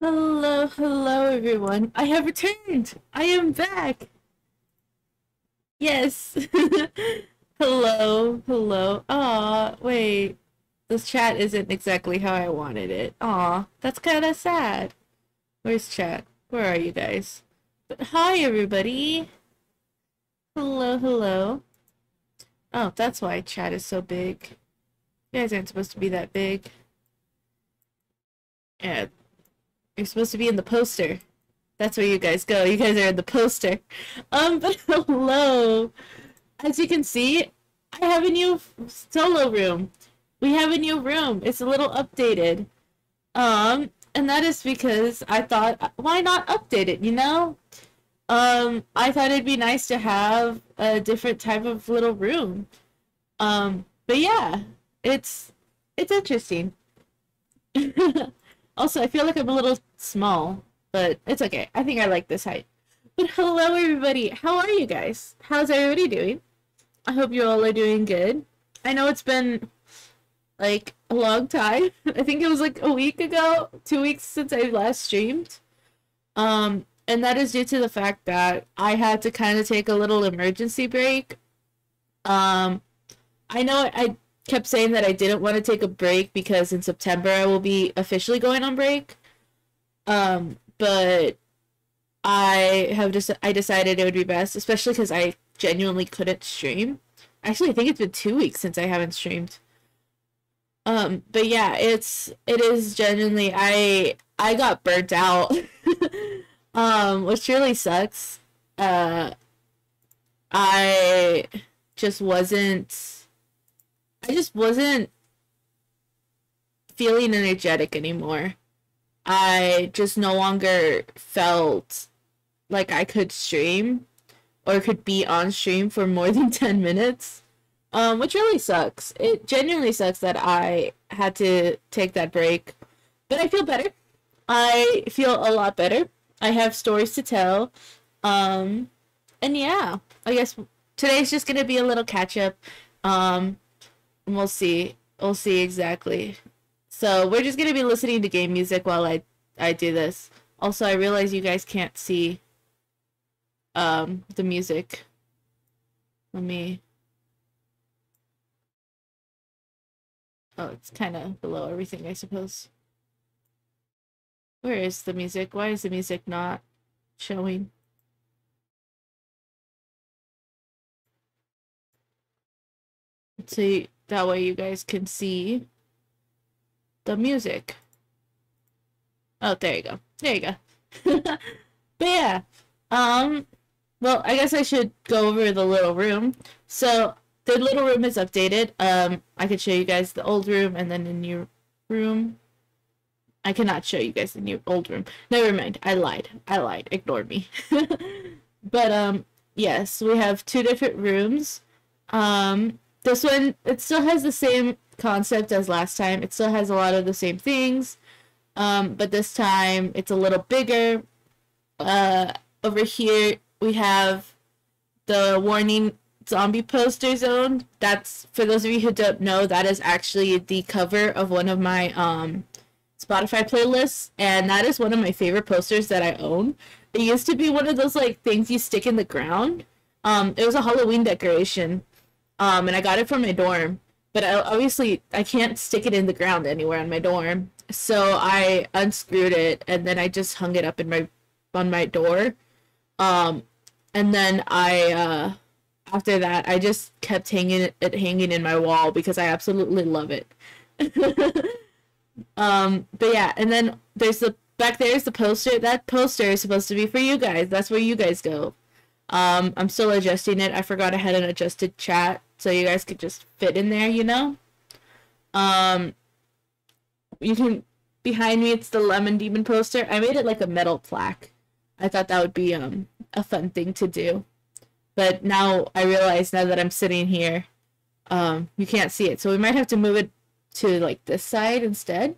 Hello, hello everyone. I have returned. I am back. Yes. Hello, hello. Aw, wait. This chat isn't exactly how I wanted it. Aw, that's kind of sad. Where's chat? Where are you guys? But hi everybody. Hello, hello. Oh, that's why chat is so big. You guys aren't supposed to be that big. Yeah, you're supposed to be in the poster. That's where you guys go. You guys are in the poster. But hello. As you can see, I have a new solo room. We have a new room. It's a little updated. And that is because I thought, why not update it, you know? I thought it'd be nice to have a different type of little room. But yeah, it's interesting. Also, I feel like I'm a little small, but it's okay. I think I like this height. But hello, everybody. How are you guys? How's everybody doing? I hope you all are doing good. I know it's been like a long time. I think it was like a week ago, 2 weeks since I last streamed. And that is due to the fact that I had to kind of take a little emergency break. I know I kept saying that I didn't want to take a break because in September I will be officially going on break. But I decided it would be best, especially because I genuinely couldn't stream. Actually, I think it's been 2 weeks since I haven't streamed. But yeah, it is genuinely I got burnt out. Which really sucks. I just wasn't I just wasn't feeling energetic anymore. I just no longer felt like I could stream or could be on stream for more than 10 minutes. Which really sucks. It genuinely sucks that I had to take that break. But I feel better. I feel a lot better. I have stories to tell. And yeah, I guess today's just gonna be a little catch up. And we'll see. We'll see exactly. So we're just gonna be listening to game music while I do this. Also, I realize you guys can't see the music. Let me. Oh, it's kind of below everything, I suppose. Where is the music? Why is the music not showing? So that way you guys can see the music. Oh, there you go. There you go. But yeah, well, I guess I should go over the little room. So the little room is updated. I could show you guys the old room and then the new room. I cannot show you guys the new old room. Never mind. I lied. Ignore me. But yes, we have two different rooms. This one, it still has the same concept as last time. It still has a lot of the same things. But this time it's a little bigger. Over here we have the warning zombie poster zone. That's, for those of you who don't know, that is actually the cover of one of my Spotify playlists, and that is one of my favorite posters that I own. It used to be one of those like things you stick in the ground. It was a Halloween decoration. And I got it from my dorm, but obviously I can't stick it in the ground anywhere in my dorm. So I unscrewed it and then I just hung it up in my on my door. And then I after that I just kept hanging in my wall because I absolutely love it. But yeah, and then there's the back there's the poster. That poster is supposed to be for you guys. That's where you guys go. I'm still adjusting it. I forgot I had an adjusted chat, so you guys could just fit in there, you know? You can, behind me, it's the Lemon Demon poster. I made it like a metal plaque. I thought that would be, a fun thing to do. But now I realize, now that I'm sitting here, you can't see it. So we might have to move it to, like, this side instead.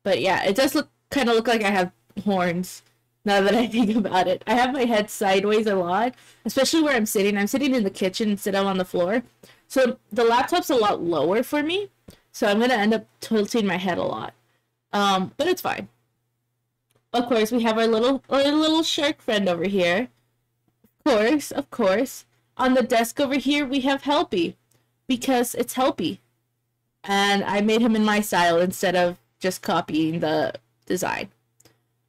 But yeah, it does kind of look like I have horns. Now that I think about it, I have my head sideways a lot, especially where I'm sitting. I'm sitting in the kitchen instead of on the floor. So the laptop's a lot lower for me. So I'm going to end up tilting my head a lot. But it's fine. of course, we have our little shark friend over here. Of course, of course. On the desk over here, we have Helpy because it's Helpy, and I made him in my style instead of just copying the design.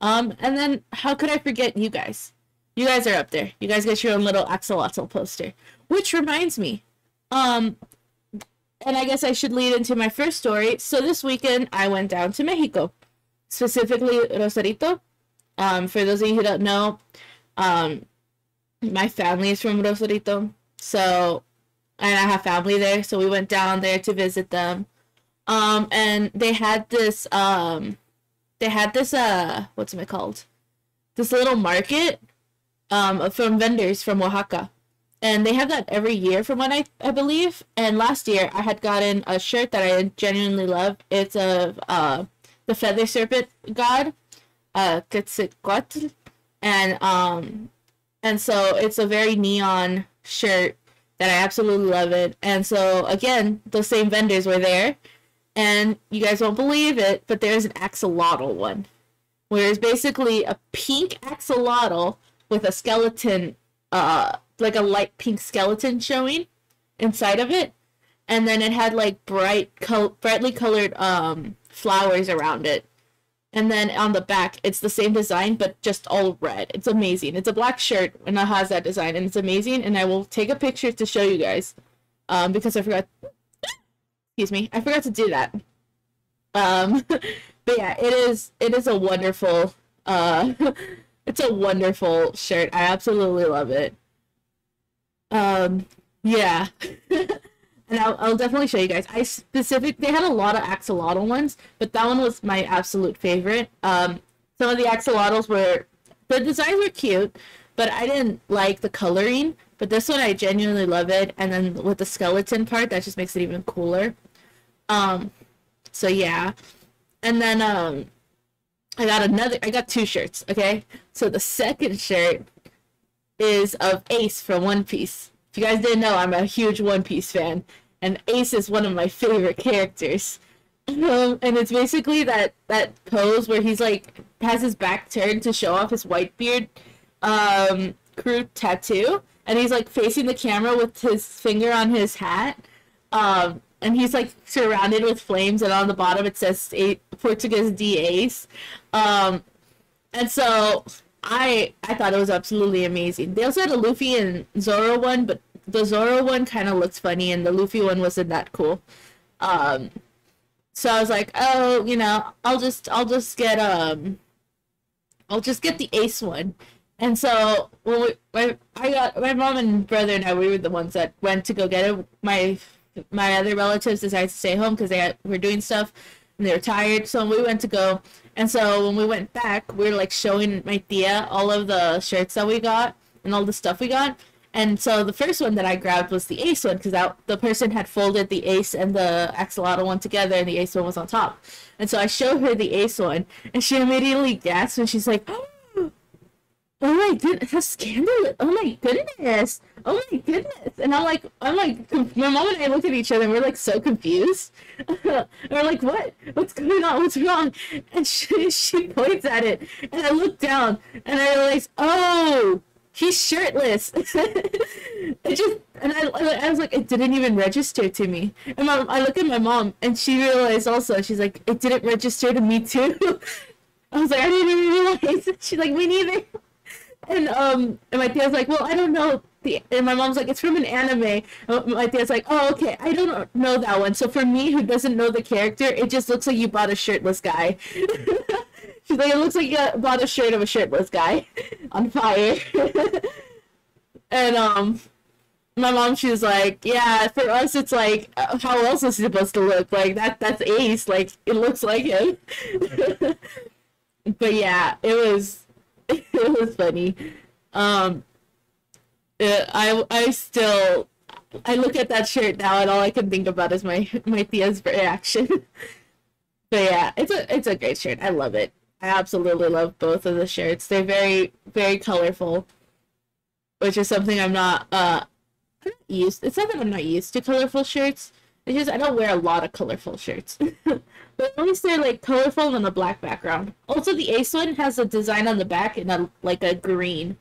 And then how could I forget you guys? You guys are up there. You guys get your own little axolotl poster. Which reminds me, and I guess I should lead into my first story. So this weekend, I went down to Mexico, specifically Rosarito. For those of you who don't know, my family is from Rosarito, so and I have family there, so we went down there to visit them. And they had this what's it called? This little market from vendors from Oaxaca. And they have that every year from what I believe. And last year I had gotten a shirt that I genuinely love. It's of the feather serpent god, Quetzalcoatl. And so it's a very neon shirt that I absolutely love it. And so again, those same vendors were there. And you guys won't believe it, but there's an axolotl one. Where it's basically a pink axolotl with a skeleton, like a light pink skeleton showing inside of it. And then it had like brightly colored flowers around it. And then on the back, it's the same design, but just all red. It's amazing. It's a black shirt, and it has that design, and it's amazing. And I will take a picture to show you guys, because I forgot. Excuse me, I forgot to do that. But yeah, it is a wonderful, it's a wonderful shirt. I absolutely love it. Yeah. And I'll definitely show you guys. They had a lot of axolotl ones, but that one was my absolute favorite. Some of the axolotls the designs were cute, but I didn't like the coloring. But this one, I genuinely love it. And then with the skeleton part, that just makes it even cooler. So yeah. And then, I got two shirts, okay? So the second shirt is of Ace from One Piece. If you guys didn't know, I'm a huge One Piece fan, and Ace is one of my favorite characters. And it's basically that pose where he's like has his back turned to show off his white beard, crew tattoo, and he's like facing the camera with his finger on his hat, and he's like surrounded with flames, and on the bottom it says Portuguese D Ace, and so. I thought it was absolutely amazing. They also had a Luffy and Zoro one, but the Zoro one kind of looked funny, and the Luffy one wasn't that cool. So I was like, oh, I'll just get I'll just get the Ace one. And so when my mom and brother and I, we were the ones that went to go get it. My other relatives decided to stay home because they were doing stuff and they were tired. So we went to go. And so when we went back, we were like showing my tia all of the shirts that we got and all the stuff we got. And so the first one that I grabbed was the Ace one because the person had folded the Ace and the axolotl one together, and the Ace one was on top. And so I showed her the Ace one, and she immediately gasped, and she's like, "Oh my goodness, how scandalous! Oh my goodness! Oh my goodness!" And I'm like, my mom and I looked at each other, and we're like so confused. And we're like, "What? What's going on? What's wrong?" And she points at it, and I look down, and I realize, oh. He's shirtless. I was like, it didn't even register to me. And I look at my mom, and she realized also. She's like, it didn't register to me too. I was like, I didn't even realize. She's like, me neither. And my tia's like, well, I don't know. And my mom's like, it's from an anime. And my tia's like, oh, okay, I don't know that one. So for me, who doesn't know the character, it just looks like you bought a shirtless guy. She's like, it looks like you bought a shirt of a shirtless guy on fire. And my mom, she was like, yeah, for us it's like, how else is he supposed to look? Like that's Ace, like it looks like him. But yeah, it was funny. I look at that shirt now, and all I can think about is my tia's reaction. But yeah, it's a great shirt. I love it. I absolutely love both of the shirts. They're very, very colorful, which is something I'm not used. It's not that I'm not used to colorful shirts. It's just I don't wear a lot of colorful shirts. But at least they're like colorful on a black background. Also, the Ace one has a design on the back in a like a green,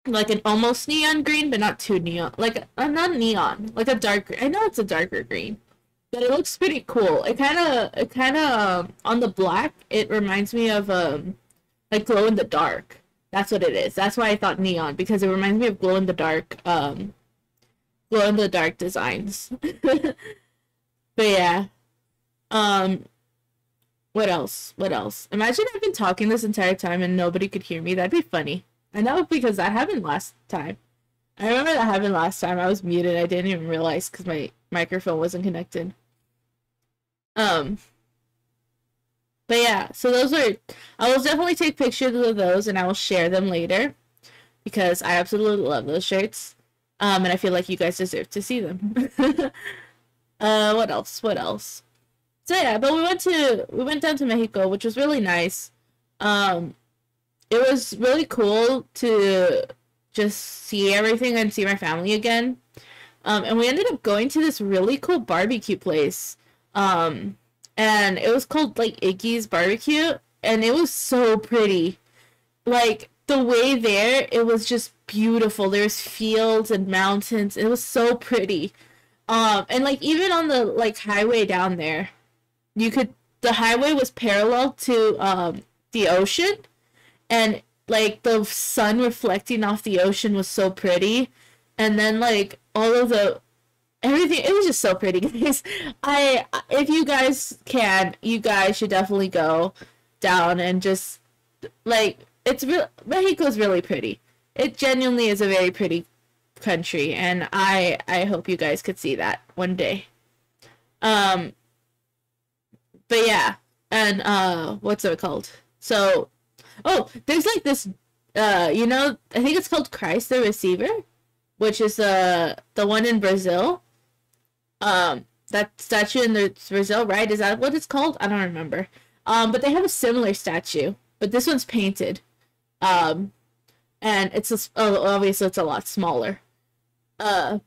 like an almost neon green, but not too neon. Like not neon, like a dark. I know it's a darker green, but it looks pretty cool. It kind of on the black. It reminds me of like glow in the dark. That's what it is. That's why I thought neon, because it reminds me of glow in the dark designs. But yeah. Um, what else? What else? Imagine I've been talking this entire time and nobody could hear me. That'd be funny. I know, because that happened last time. I remember that happened last time. I was muted. I didn't even realize because my microphone wasn't connected. Um, but yeah, so those are. I will definitely take pictures of those and I will share them later because I absolutely love those shirts. And I feel like you guys deserve to see them. What else? What else? So yeah, but we went down to Mexico, which was really nice. Um, it was really cool to just see everything and see my family again. And we ended up going to this really cool barbecue place. Um, and it was called like Iggy's Barbecue, and it was so pretty. Like the way there, it was just beautiful. There's fields and mountains. It was so pretty. And like even on the like highway down there, you could the highway was parallel to the ocean, and like the sun reflecting off the ocean was so pretty. And then like all of the everything, it was just so pretty, guys. I If you guys can, you guys should definitely go down and just like it's real. Mexico's really pretty. It genuinely is a very pretty country, and I hope you guys could see that one day. Um, but yeah, and what's it called? So, oh, there's like this I think it's called Christ the Receiver, which is the one in Brazil. That statue in Brazil, right? Is that what it's called? I don't remember. But they have a similar statue, but this one's painted. Um, and obviously it's a lot smaller. But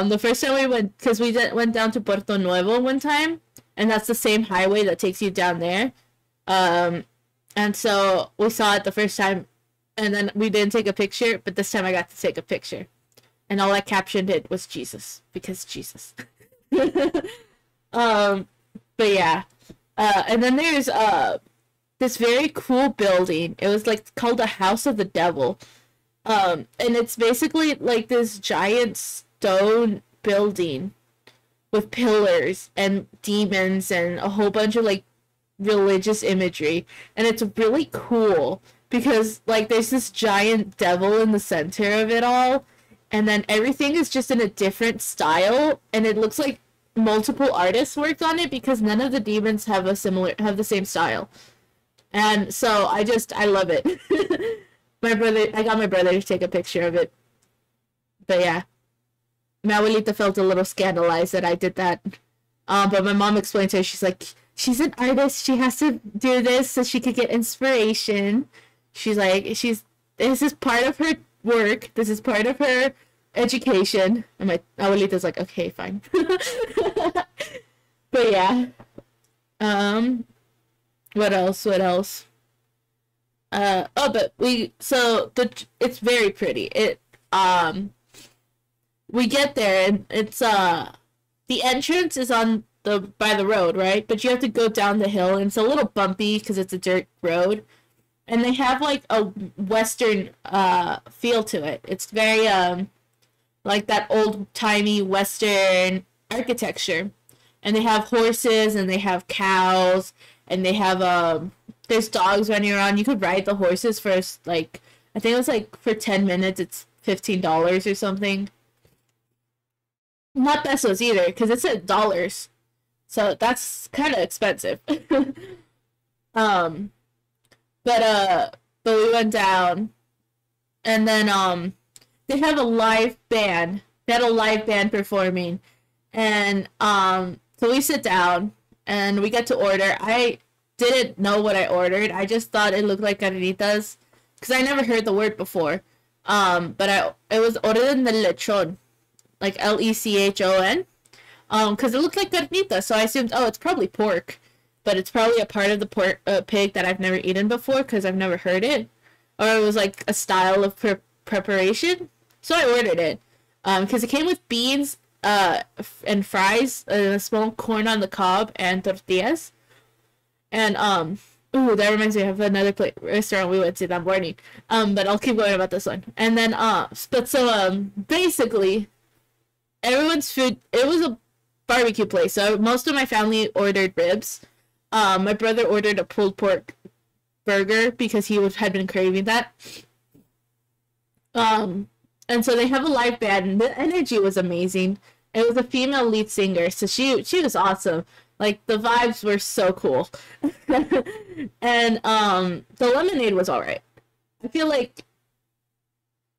the first time we went, because went down to Puerto Nuevo one time, and that's the same highway that takes you down there. And so we saw it the first time, and then we didn't take a picture, but this time I got to take a picture. And all I captioned it was Jesus, because Jesus. um, but yeah. And then there's this very cool building. It was like called the House of the Devil. And it's basically like this giant stone building with pillars and demons and a whole bunch of like religious imagery. And it's really cool because like there's this giant devil in the center of it all, and then everything is just in a different style, and it looks like multiple artists worked on it because none of the demons have the same style. And so I love it. I got my brother to take a picture of it. But yeah, my abuelita felt a little scandalized that I did that. But my mom explained to her, she's like, she's an artist, she has to do this so she could get inspiration. She's like, this is part of her work, this is part of her education. And my abuelita's like, okay, fine. But yeah. What else? But it's very pretty. We get there and it's the entrance is on by the road, right? But you have to go down the hill, and it's a little bumpy because it's a dirt road. And they have like a western feel to it. It's very like that old-timey western architecture. And they have horses and they have cows and they have there's dogs running around. You could ride the horses for like, I think it was like for 10 minutes it's $15 or something. Not pesos either, because it's at dollars. So that's kind of expensive. um but we went down, and then they have a live band. They had a live band performing, and so we sit down and we get to order. I didn't know what I ordered. I just thought it looked like carnitas because I never heard the word before. But it was ordered in the lechon. like Lechon. Because it looked like carnita, so I assumed, oh, it's probably pork, but it's probably a part of the pork pig that I've never eaten before because I've never heard it, or it was like a style of preparation. So I ordered it, because it came with beans, and fries, small corn on the cob, and tortillas, and ooh, that reminds me of another restaurant we went to that morning. But I'll keep going about this one, and then but so basically, everyone's food. It was a barbecue place, so most of my family ordered ribs. My brother ordered a pulled pork burger because had been craving that. And so they have a live band, and the energy was amazing. It was a female lead singer, so she was awesome. Like, the vibes were so cool. And the lemonade was alright. I feel like,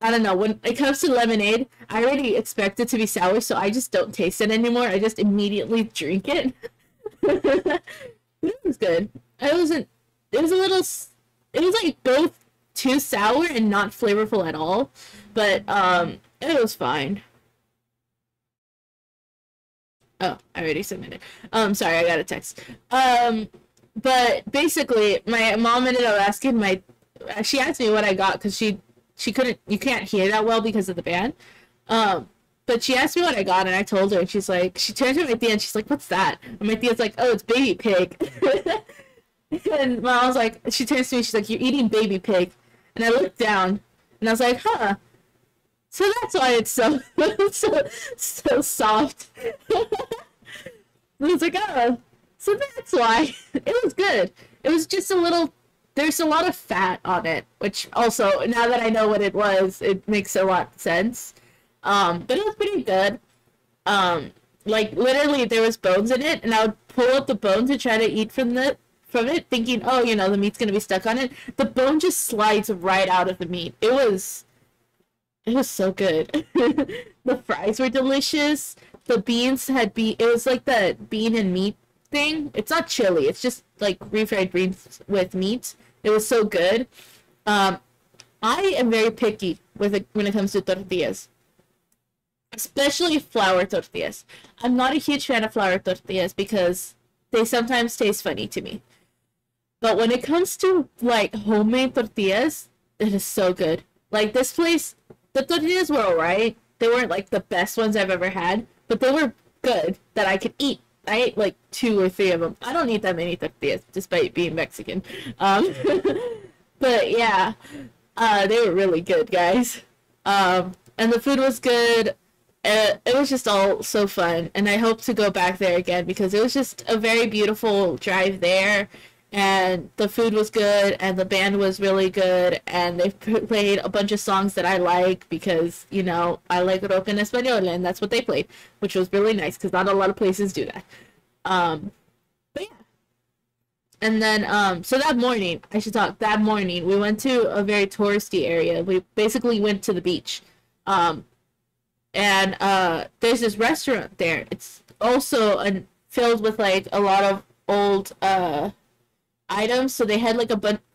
I don't know, when it comes to lemonade, I already expect it to be sour, so I just don't taste it anymore. I just immediately drink it. It was good. It was a little, it was like both too sour and not flavorful at all, but it was fine. Oh, I already submitted. Sorry, I got a text. But basically, my mom ended up asking she asked me what I got because she couldn't, you can't hear that well because of the band. But she asked me what I got, and I told her, and she's like, she turns to my tia, and she's like, what's that? And my tia's like, oh, it's baby pig. And mom was like, she turns to me, she's like, you're eating baby pig. And I looked down, and I was like, huh. So that's why it's so so soft. I was like, oh, so that's why. It was good. It was just a little, there's a lot of fat on it, which also, now that I know what it was, it makes a lot of sense. But it was pretty good. Like, literally, there was bones in it, and I would pull up the bone to try to eat from it, thinking, oh, you know, the meat's gonna be stuck on it. The bone just slides right out of the meat. It was so good. The fries were delicious. The beans it was like the bean and meat thing. It's not chili. It's just like refried beans with meat. It was so good. I am very picky when it comes to tortillas, especially flour tortillas. I'm not a huge fan of flour tortillas because they sometimes taste funny to me. But when it comes to like homemade tortillas, it is so good. Like this place, the tortillas were alright. They weren't like the best ones I've ever had, but they were good that I could eat. I ate like 2 or 3 of them. I don't eat that many tortillas, despite being Mexican. But yeah, they were really good, guys. And the food was good. It was just all so fun, and I hope to go back there again because it was just a very beautiful drive there. And the food was good, and the band was really good, and they played a bunch of songs that I like because, you know, I like rock en español, and that's what they played, which was really nice because not a lot of places do that. But yeah. And then, so that morning, we went to a very touristy area. We basically went to the beach. And there's this restaurant there. It's also filled with, like, a lot of old, items. So they had like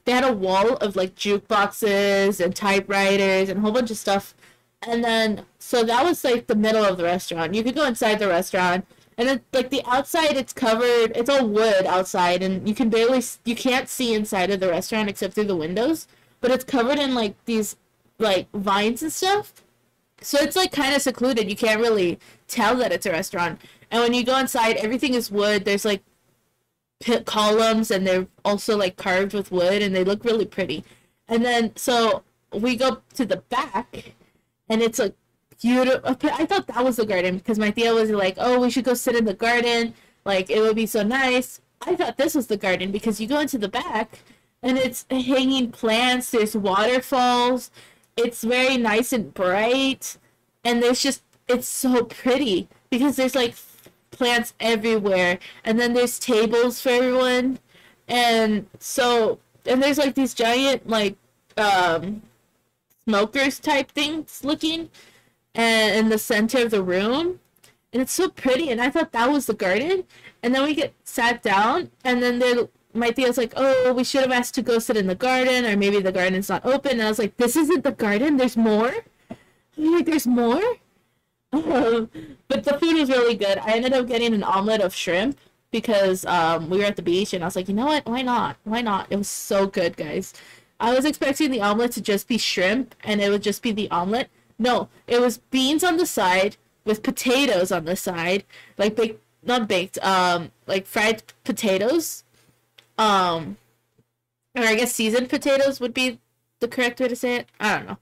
they had a wall of like jukeboxes and typewriters and a whole bunch of stuff. And then so that was like the middle of the restaurant. You could go inside the restaurant, and then like the outside, it's covered, it's all wood outside, and you can't see inside of the restaurant except through the windows, but it's covered in like these like vines and stuff. So it's like kind of secluded. You can't really tell that it's a restaurant. And when you go inside, everything is wood. There's like columns, and they're also like carved with wood, and they look really pretty. And then so we go to the back, and it's like beautiful. I thought that was the garden because my tia was like, oh, we should go sit in the garden, like it would be so nice. I thought this was the garden because you go into the back and it's hanging plants, there's waterfalls, it's very nice and bright, and it's so pretty because there's like plants everywhere, and then there's tables for everyone, and there's like these giant like smokers type things looking and in the center of the room, and it's so pretty, and I thought that was the garden. And then we get sat down, and then my tia's like, oh, we should have asked to go sit in the garden, or maybe the garden's not open. And I was like, this isn't the garden, there's more. I'm like, there's more. But the food was really good. I ended up getting an omelet of shrimp because we were at the beach and I was like, you know what? Why not? Why not? It was so good, guys. I was expecting the omelet to just be shrimp and it would just be the omelet. No, it was beans on the side with potatoes on the side, like baked, not baked, like fried potatoes. Um, or I guess seasoned potatoes would be the correct way to say it. I don't know.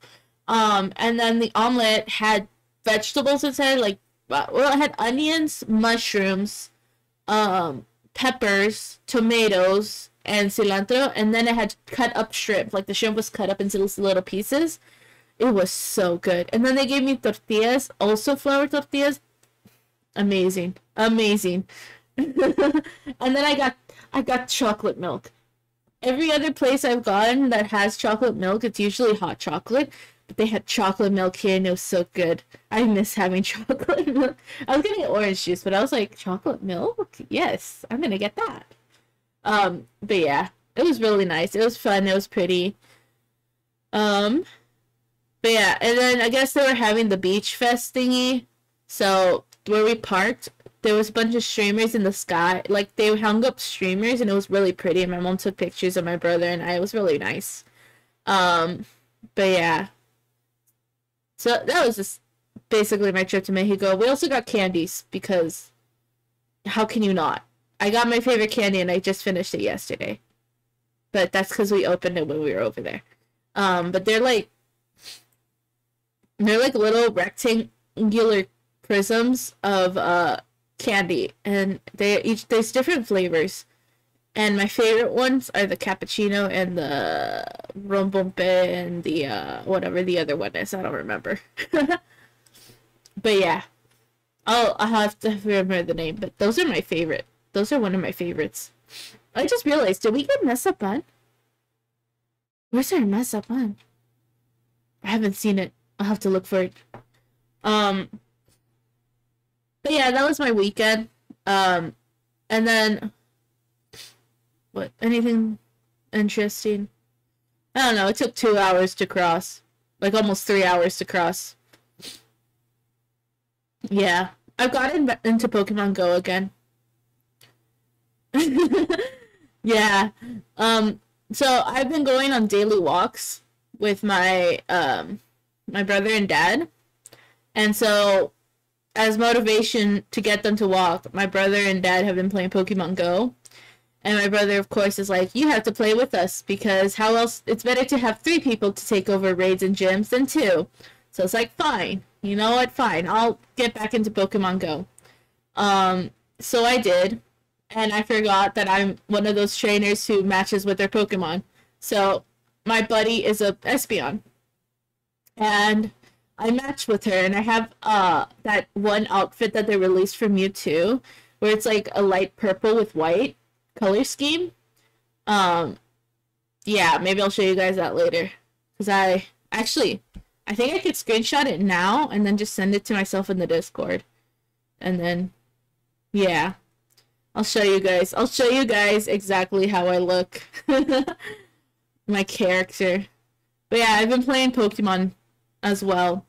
And then the omelet had vegetables inside, like well, it had onions, mushrooms, peppers, tomatoes, and cilantro, and then it had cut up shrimp. Like the shrimp was cut up into little pieces. It was so good. And then they gave me tortillas, also flour tortillas. Amazing, amazing. And then I got chocolate milk. Every other place I've gone that has chocolate milk, it's usually hot chocolate. But they had chocolate milk here and it was so good. I miss having chocolate milk. I was getting orange juice, but I was like, chocolate milk? Yes, I'm gonna get that. But yeah, it was really nice. It was fun, it was pretty. Um, but yeah, and then I guess they were having the beach fest thingy. So where we parked, there was a bunch of streamers in the sky. Like they hung up streamers and it was really pretty. And my mom took pictures of my brother and I. It was really nice. Um, but yeah. So that was just basically my trip to Mexico. We also got candies because how can you not? I got my favorite candy and I just finished it yesterday. But that's because we opened it when we were over there. But they're like little rectangular prisms of candy and there's different flavors. And my favorite ones are the cappuccino and the rombompe and the whatever the other one is. I don't remember. But yeah. I'll have to remember the name, but those are my favorite. Those are one of my favorites. I just realized, did we get mess up bun? Where's our mess up bun? I haven't seen it. I'll have to look for it. Um, but yeah, that was my weekend. And then what? Anything interesting? I don't know. It took 2 hours to cross, like almost 3 hours to cross. Yeah, I've gotten into Pokemon Go again. Yeah. So I've been going on daily walks with my brother and dad. And so as motivation to get them to walk, my brother and dad have been playing Pokemon Go. And my brother, of course, is like, you have to play with us because how else? It's better to have 3 people to take over raids and gyms than 2. So it's like, fine. You know what? Fine. I'll get back into Pokemon Go. So I did. And I forgot that I'm one of those trainers who matches with their Pokemon. So my buddy is a Espeon. And I matched with her and I have that one outfit that they released from Mewtwo where it's like a light purple with white color scheme. Um yeah, maybe I'll show you guys that later. Cause I think I could screenshot it now and then just send it to myself in the Discord. And then yeah. I'll show you guys. I'll show you guys exactly how I look. My character. But yeah, I've been playing Pokemon as well.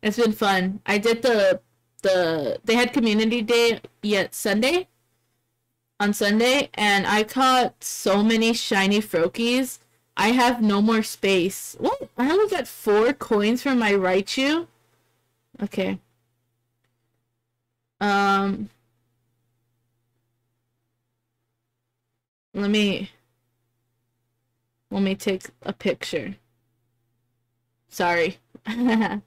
It's been fun. I did they had community day yet on Sunday and I caught so many shiny Froakies. I have no more space. What? I only got 4 coins from my Raichu. Okay. Um let me take a picture. Sorry. But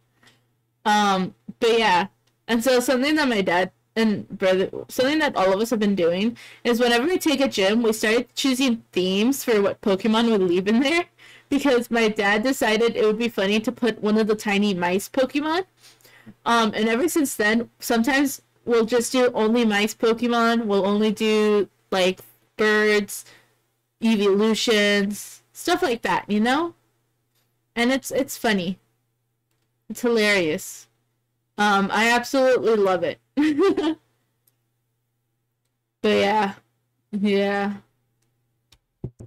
yeah. And so something that my dad and brother, something that all of us have been doing is whenever we take a gym, we started choosing themes for what Pokemon would leave in there because my dad decided it would be funny to put one of the tiny mice Pokemon. And ever since then, sometimes we'll just do only mice Pokemon. We'll only do like birds, evolutions, stuff like that, you know? And it's funny. It's hilarious. I absolutely love it. But yeah. Yeah.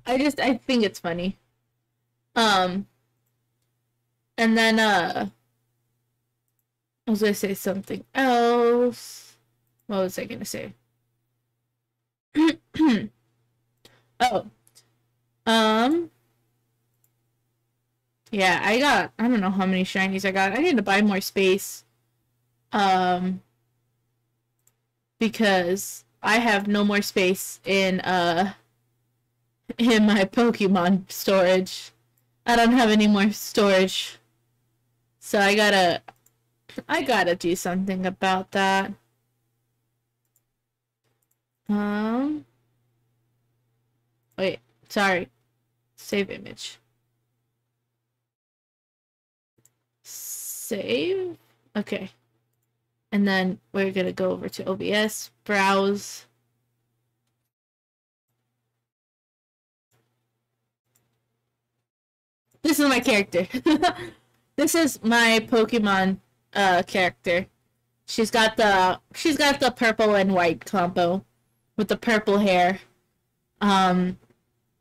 I think it's funny. Um and then I was gonna say something else. What was I gonna say? Oh, um, yeah, I don't know how many shinies I got. I need to buy more space. Um, because I have no more space in my Pokemon storage. I don't have any more storage. So I gotta do something about that. Wait, sorry. Save image. Save? Okay. And then we're gonna go over to OBS, browse. This is my character. This is my Pokemon character. She's got the purple and white combo with the purple hair.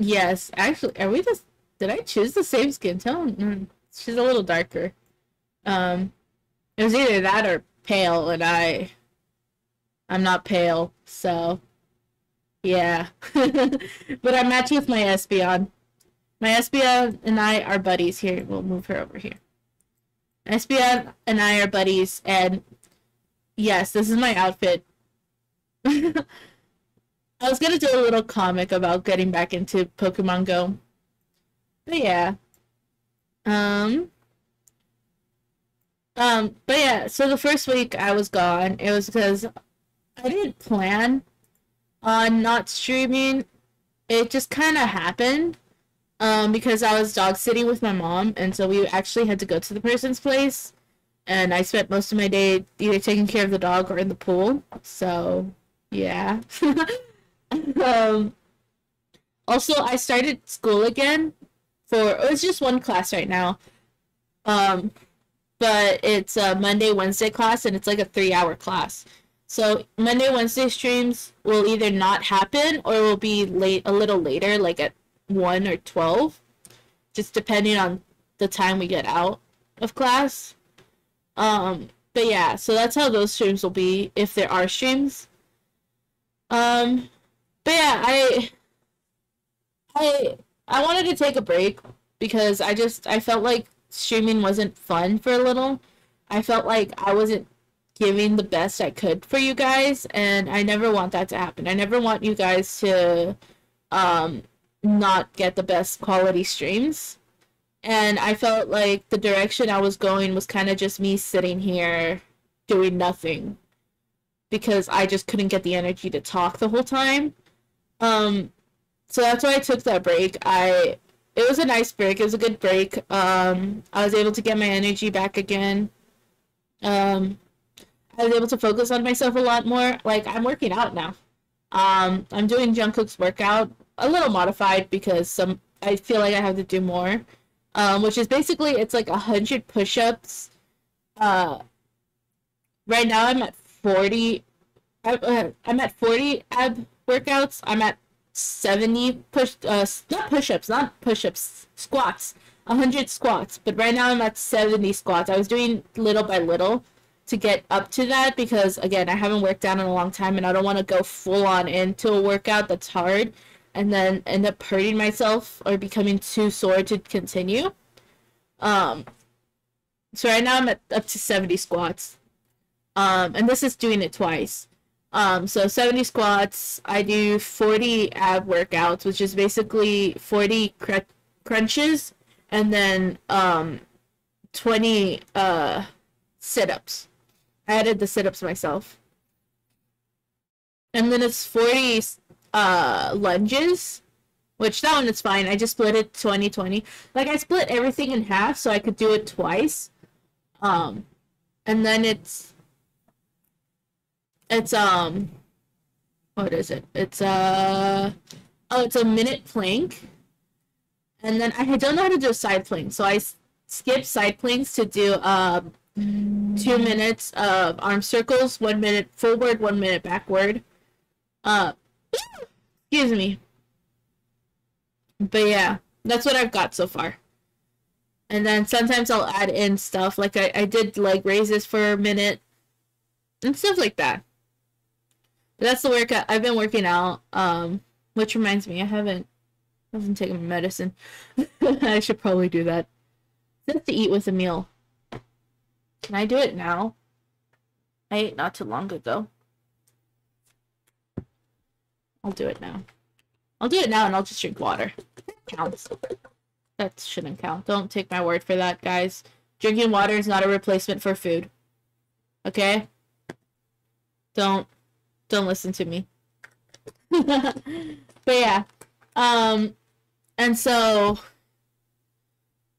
Yes, actually, are we just did I choose the same skin tone? She's a little darker. It was either that or pale, and I'm not pale, so yeah. But I match with my Espeon. My Espeon and I are buddies. Here, we'll move her over here. Espeon and I are buddies, and yes, this is my outfit. I was gonna do a little comic about getting back into Pokemon Go. But yeah. But yeah, so the first week I was gone, it was because I didn't plan on not streaming. It just kind of happened. Because I was dog sitting with my mom, and so we actually had to go to the person's place, and I spent most of my day either taking care of the dog or in the pool. So, yeah. um, Also, I started school again it's just one class right now. Um, but it's a Monday, Wednesday class, and it's like a 3-hour class. So Monday, Wednesday streams will either not happen or will be a little later, like at 1 or 12, just depending on the time we get out of class. But yeah, so that's how those streams will be if there are streams. But yeah, I wanted to take a break because I felt like streaming wasn't fun for a little. I felt like I wasn't giving the best I could for you guys, and I never want that to happen. I never want you guys to not get the best quality streams. And I felt like the direction I was going was kind of just me sitting here doing nothing because I just couldn't get the energy to talk the whole time. So that's why I took that break. It was a nice break. It was a good break. I was able to get my energy back again. I was able to focus on myself a lot more. Like, I'm working out now. I'm doing Jungkook's workout, a little modified because I feel like I have to do more. Which is basically, it's like 100 push-ups. Right now I'm at 40. I'm at 40 ab workouts. I'm at 70 not push-ups, squats. 100 squats. But right now I'm at 70 squats. I was doing little by little to get up to that because, again, I haven't worked out in a long time and I don't want to go full on into a workout that's hard and then end up hurting myself or becoming too sore to continue. So right now I'm at up to 70 squats. And this is doing it twice. So 70 squats, I do 40 ab workouts, which is basically 40 crunches and then 20 sit-ups. I added the sit-ups myself. And then it's 40 lunges, which that one is fine. I just split it 20-20. Like, I split everything in half so I could do it twice. And then it's what is it? It's it's a minute plank. And then I don't know how to do a side plank, so I skip side planks to do 2 minutes of arm circles, 1 minute forward, 1 minute backward. Excuse me. But yeah, that's what I've got so far. And then sometimes I'll add in stuff. Like I did leg raises for a minute. And stuff like that. But that's the work I've been working out. Which reminds me, I haven't taken my medicine. I should probably do that. Just to eat with a meal. Can I do it now? I ate not too long ago. I'll do it now. I'll do it now and I'll just drink water. That counts. That shouldn't count. Don't take my word for that, guys. Drinking water is not a replacement for food. Okay? Don't listen to me. But yeah. And so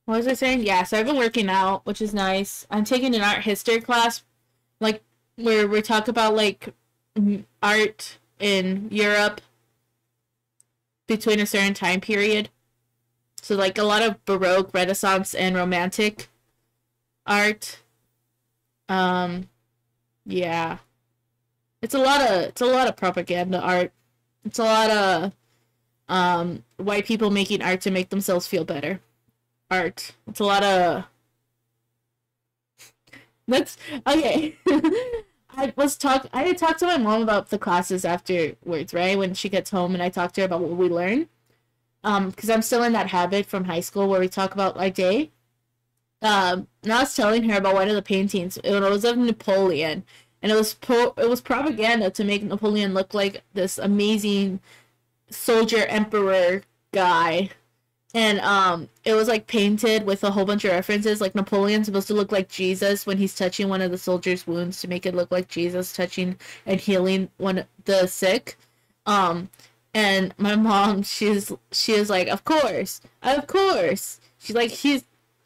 what was I saying? Yeah, so I've been working out, which is nice. I'm taking an art history class, like where we talk about like art in Europe between a certain time period. So like a lot of Baroque, Renaissance, and Romantic art. Yeah. It's a lot of propaganda art. It's a lot of white people making art to make themselves feel better. Art. It's a lot of that's okay. I had talked to my mom about the classes afterwards, right? When she gets home and I talked to her about what we learn. Because I'm still in that habit from high school where we talk about our day. And I was telling her about one of the paintings. It was of Napoleon, and it was propaganda to make Napoleon look like this amazing soldier emperor guy. And it was like painted with a whole bunch of references. Like Napoleon's supposed to look like Jesus when he's touching one of the soldiers' wounds to make it look like Jesus touching and healing one of the sick. And my mom, she was like, of course. She's like,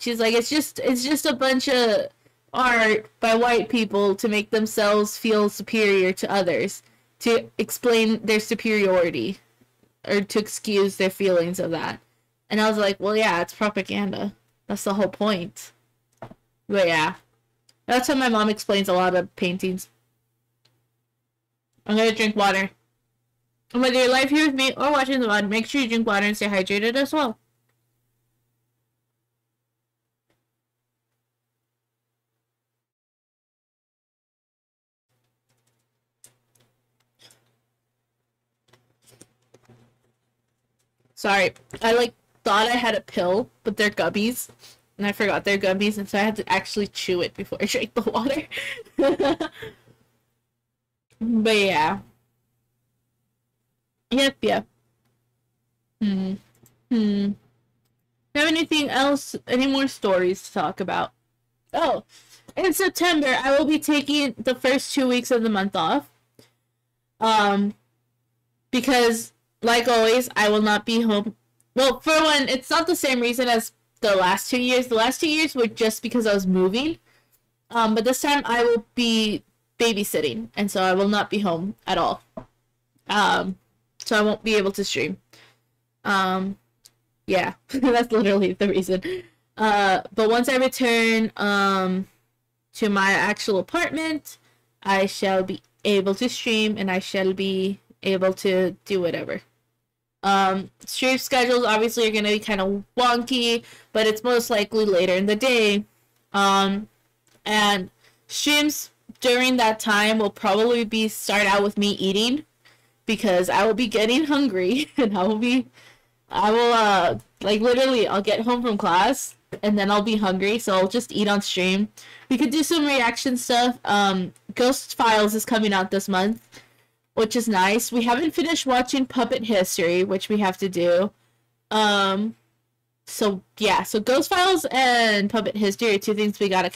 it's just a bunch of art by white people to make themselves feel superior to others, to explain their superiority, or to excuse their feelings of that. And I was like, well, yeah, it's propaganda. That's the whole point. But yeah, that's how my mom explains a lot of paintings. I'm gonna drink water. And whether you're live here with me or watching the VOD, make sure you drink water and stay hydrated as well. Sorry, I thought I had a pill, but they're gummies. And I forgot they're gummies, and so I had to actually chew it before I drank the water. But yeah. Yep. Do you have anything else, any more stories to talk about? Oh, in September, I will be taking the first 2 weeks of the month off. Because, like always, I will not be home. Well, for one, it's not the same reason as the last 2 years. The last 2 years were just because I was moving. But this time I will be babysitting, and so I will not be home at all. So I won't be able to stream. Yeah, that's literally the reason. But once I return, to my actual apartment, I shall be able to stream, and I shall be able to do whatever. Stream schedules obviously are gonna be kind of wonky, but it's most likely later in the day. And streams during that time will probably start out with me eating, because I will be getting hungry and I will like literally I'll get home from class and then I'll be hungry, so I'll just eat on stream. We could do some reaction stuff. Ghost Files is coming out this month, which is nice. We haven't finished watching Puppet History, which we have to do. So yeah, so Ghost Files and Puppet History are two things we gotta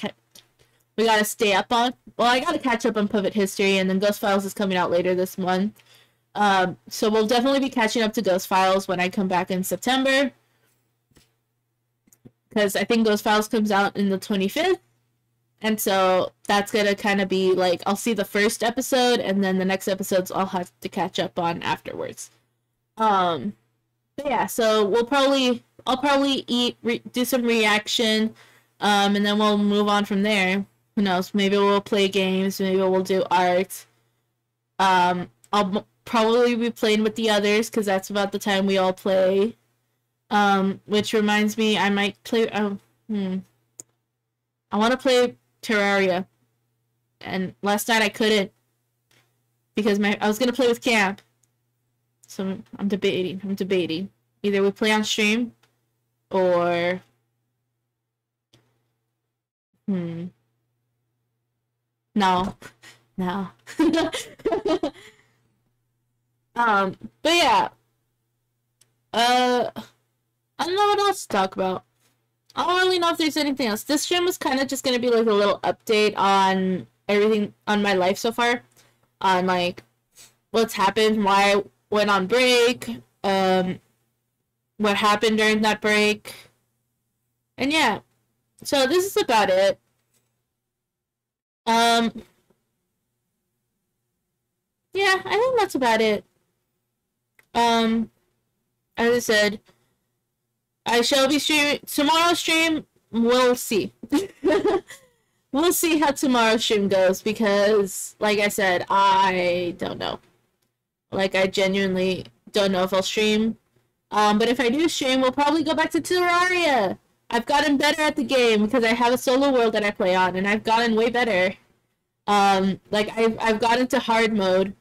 stay up on. Well, I gotta catch up on Puppet History, and then Ghost Files is coming out later this month. So we'll definitely be catching up to Ghost Files when I come back in September, because I think Ghost Files comes out in the 25th, and so that's gonna kind of be like, I'll see the first episode, and then the next episodes I'll have to catch up on afterwards. But yeah, so I'll probably do some reaction, and then we'll move on from there. Who knows? Maybe we'll play games. Maybe we'll do art. I'll probably be playing with the others, because that's about the time we all play. Which reminds me, I might play. I want to play Terraria, and last night I couldn't because I was gonna play with Camp. So I'm debating. Either we play on stream, or no. But yeah. I don't know what else to talk about. I don't really know if there's anything else. This stream was kind of just gonna be like a little update on everything on my life so far, on like what's happened, why I went on break, what happened during that break, and yeah. So this is about it. Yeah, I think that's about it. As I said, I shall be streaming tomorrow's stream. We'll see. We'll see how tomorrow's stream goes because, like I said, I don't know. Like, I genuinely don't know if I'll stream. But if I do stream, we'll probably go back to Terraria. I've gotten better at the game because I have a solo world that I play on, and I've gotten way better. Like, I've gotten to hard mode.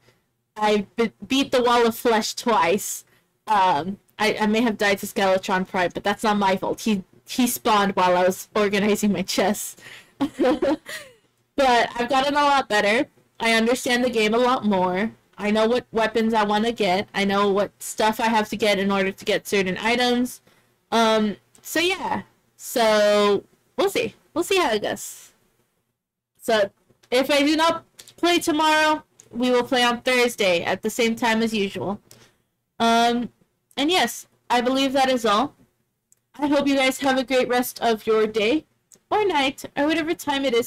I beat the Wall of Flesh twice. I may have died to Skeletron Pride, but that's not my fault. He spawned while I was organizing my chess. But I've gotten a lot better. I understand the game a lot more. I know what weapons I want to get. I know what stuff I have to get in order to get certain items. So yeah. So we'll see. We'll see how it goes. So if I do not play tomorrow, we will play on Thursday at the same time as usual. And yes, I believe that is all. I hope you guys have a great rest of your day or night or whatever time it is